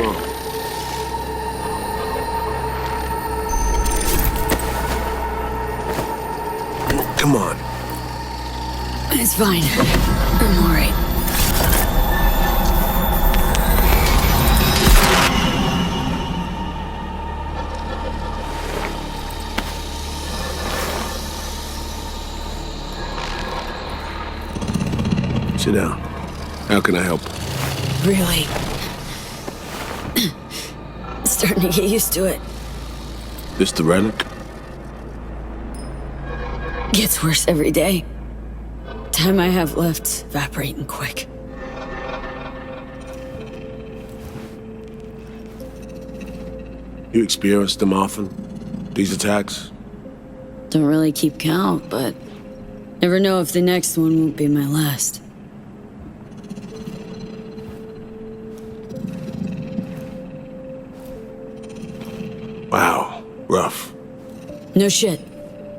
wrong? Come on. It's fine. I'm alright. Sit down. How can I help? Really? Starting to get used to it. This the relic? Gets worse every day. Time I have left's evaporating quick. You experience them often? These attacks? Don't really keep count, but never know if the next one won't be my last. Wow, rough. No shit.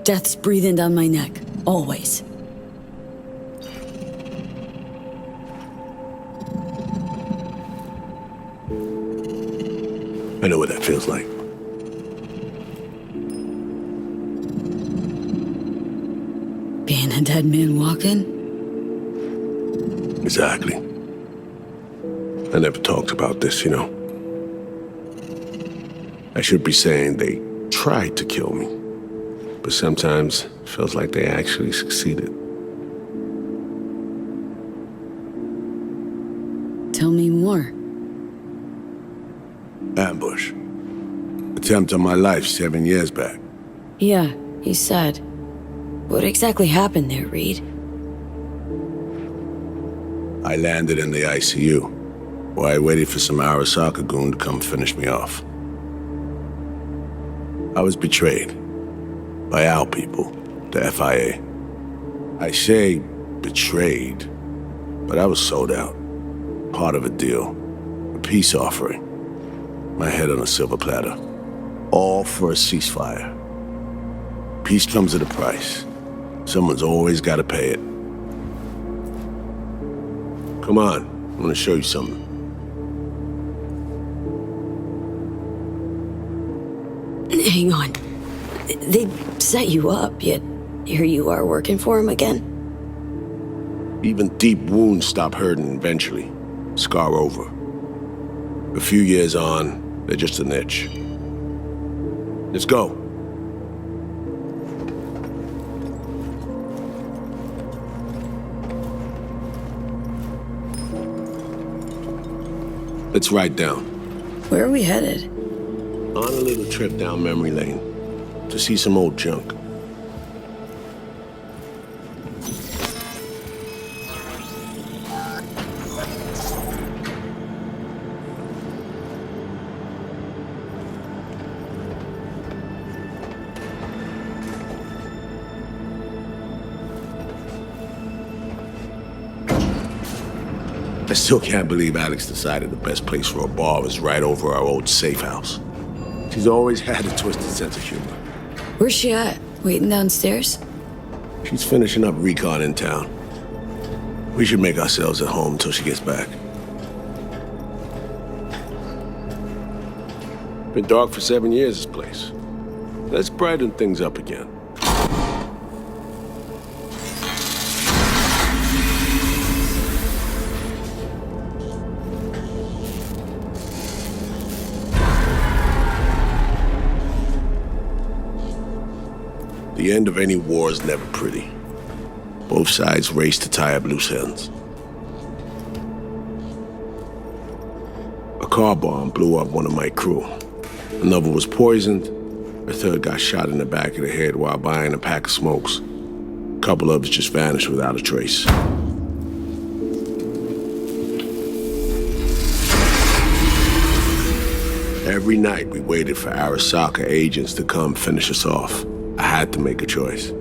Death's breathing down my neck. Always. I know what that feels like. Being a dead man walking? Exactly. I never talked about this, you know. I should be saying they tried to kill me, but sometimes it feels like they actually succeeded. Tell me more. Ambush. Attempt on my life 7 years back. Yeah, you said. What exactly happened there, Reed? I landed in the ICU, while I waited for some Arasaka goon to come finish me off. I was betrayed by our people, the FIA. I say betrayed, but I was sold out. Part of a deal, a peace offering. My head on a silver platter. All for a ceasefire. Peace comes at a price. Someone's always got to pay it. Come on, I want to show you something. Hang on. They set you up, yet here you are working for him again? Even deep wounds stop hurting eventually. Scar over. A few years on, they're just an itch. Let's go. Let's ride down. Where are we headed? On a little trip down memory lane to see some old junk. I still can't believe Alex decided the best place for a bar was right over our old safe house. She's always had a twisted sense of humor. Where's she at? Waiting downstairs? She's finishing up recon in town. We should make ourselves at home until she gets back. Been dark for 7 years, this place. Let's brighten things up again. The end of any war is never pretty. Both sides race to tie up loose ends. A car bomb blew up one of my crew. Another was poisoned. A third got shot in the back of the head while buying a pack of smokes. A couple others just vanished without a trace. Every night we waited for Arasaka agents to come finish us off. I had to make a choice.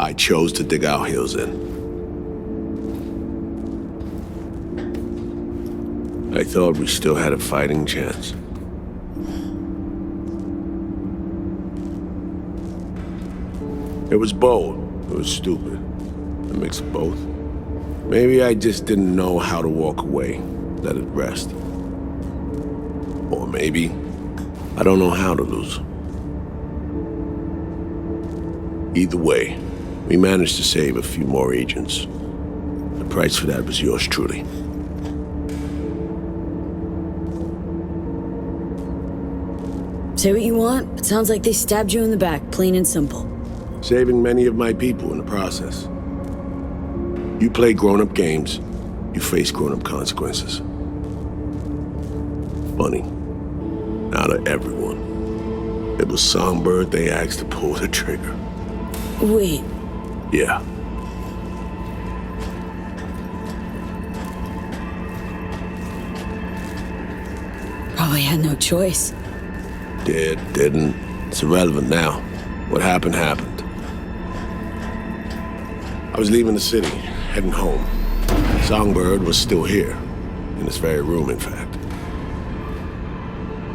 I chose to dig our heels in. I thought we still had a fighting chance. It was bold. It was stupid. A mix of both. Maybe I just didn't know how to walk away. let it rest. Or maybe I don't know how to lose. Either way, we managed to save a few more agents. The price for that was yours truly. Say what you want, but sounds like they stabbed you in the back, plain and simple. Saving many of my people in the process. You play grown-up games, you face grown-up consequences. Funny. Out of everyone, it was Songbird they asked to pull the trigger. Wait, Yeah. probably had no choice. Didn't. It's irrelevant now. What happened, happened. I was leaving the city, heading home. Songbird was still here, in this very room, in fact.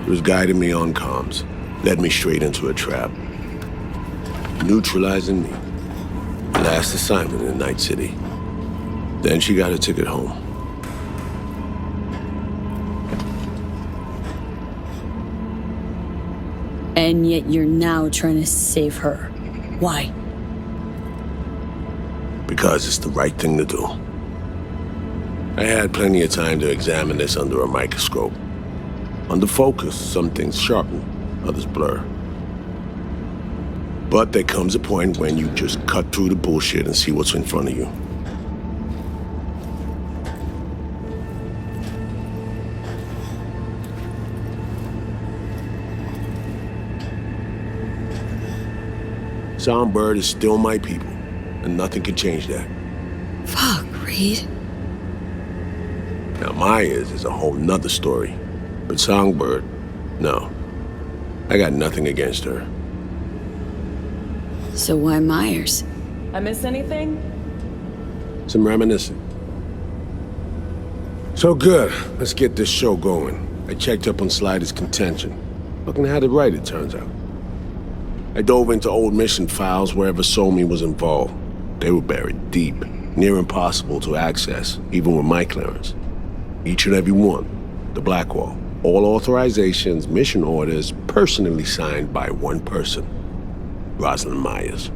He was guiding me on comms, led me straight into a trap, neutralizing me. Last assignment in Night City. Then she got a ticket home. And yet you're now trying to save her. Why? Because it's the right thing to do. I had plenty of time to examine this under a microscope. Under focus, some things sharpen, others blur. But there comes a point when you just cut through the bullshit and see what's in front of you. Songbird is still my people, and nothing can change that. Fuck, Reed. Now Myers is a whole nother story, but Songbird, no. I got nothing against her. So why Myers? I miss anything? Some reminiscing. So good, let's get this show going. I checked up on Slider's contention. Fucking had it right, it turns out. I dove into old mission files wherever Somi was involved. They were buried deep, near impossible to access, even with my clearance. Each and every one, the Blackwall. All authorizations, mission orders, personally signed by one person. Rosalind Myers.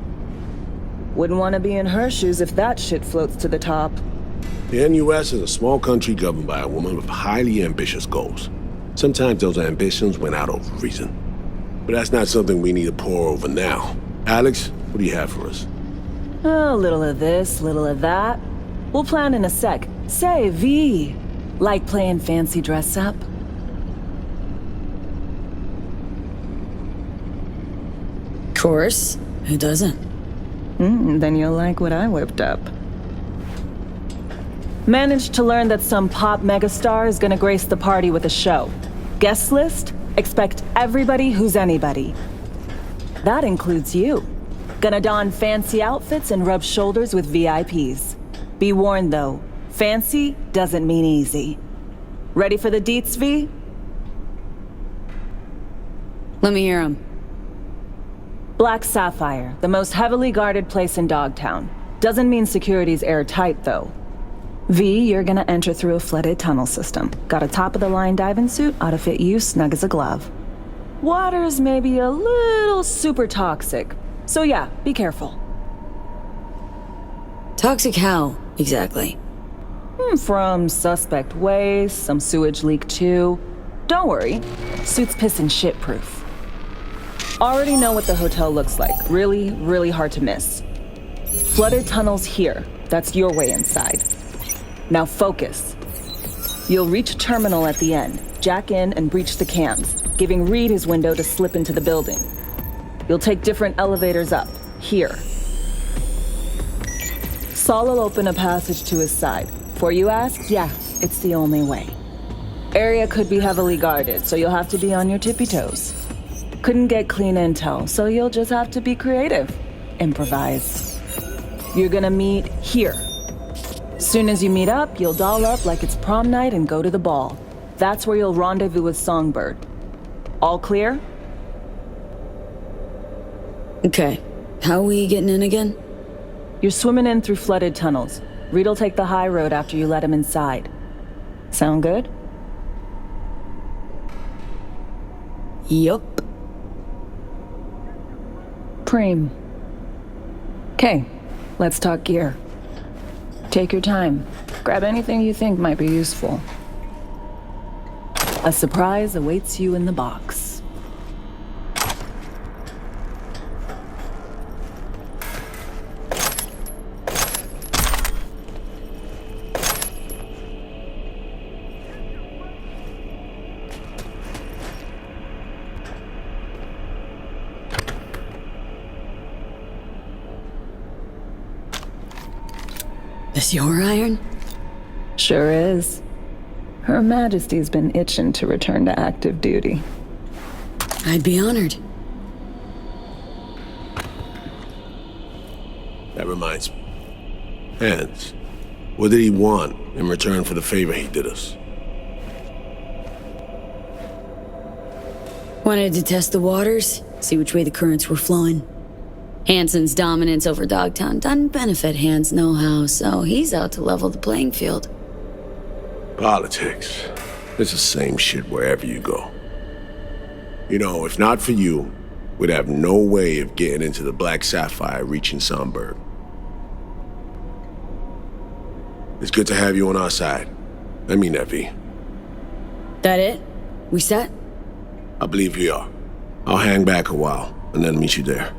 Wouldn't want to be in her shoes if that shit floats to the top. The NUS is a small country governed by a woman with highly ambitious goals. Sometimes those ambitions went out of reason. But that's not something we need to pour over now. Alex, what do you have for us? A little of this, little of that. We'll plan in a sec. Say, V, like playing fancy dress up? Course. Who doesn't? Then you'll like what I whipped up. Managed to learn that some pop megastar is gonna grace the party with a show. Guest list? Expect everybody who's anybody. That includes you. Gonna don fancy outfits and rub shoulders with VIPs. Be warned though, fancy doesn't mean easy. Ready for the deets, V? Let me hear him. Black Sapphire, the most heavily guarded place in Dogtown. Doesn't mean security's airtight though. V, you're gonna enter through a flooded tunnel system. Got a top-of-the-line diving suit, ought to fit you snug as a glove. Water's maybe a little super toxic. So yeah, be careful. Toxic how, exactly? From suspect waste, some sewage leak too. Don't worry, suit's piss and shit proof. Already know what the hotel looks like. Really, really hard to miss. Flooded tunnels here. That's your way inside. Now focus. You'll reach a terminal at the end, jack in and breach the cams, giving Reed his window to slip into the building. You'll take different elevators up, here. Saul will open a passage to his side. Before you ask, yeah, it's the only way. Area could be heavily guarded, so you'll have to be on your tippy toes. Couldn't get clean intel, so you'll just have to be creative. Improvise. You're gonna meet here. Soon as you meet up, you'll doll up like it's prom night and go to the ball. That's where you'll rendezvous with Songbird. All clear? Okay. How are we getting in again? You're swimming in through flooded tunnels. Reed'll take the high road after you let him inside. Sound good? Yup. Preem. Okay, let's talk gear. Take your time. Grab anything you think might be useful. A surprise awaits you in the box. This your iron? Sure is. Her Majesty's been itching to return to active duty. I'd be honored. That reminds me. Hans, what did he want in return for the favor he did us? Wanted to test the waters, see which way the currents were flowing. Hansen's dominance over Dogtown doesn't benefit Hans' know-how, so he's out to level the playing field. Politics. It's the same shit wherever you go. You know, if not for you, we'd have no way of getting into the Black Sapphire reaching Sonberg. It's good to have you on our side. I mean that, V. That it? We set? I believe we are. I'll hang back a while and then meet you there.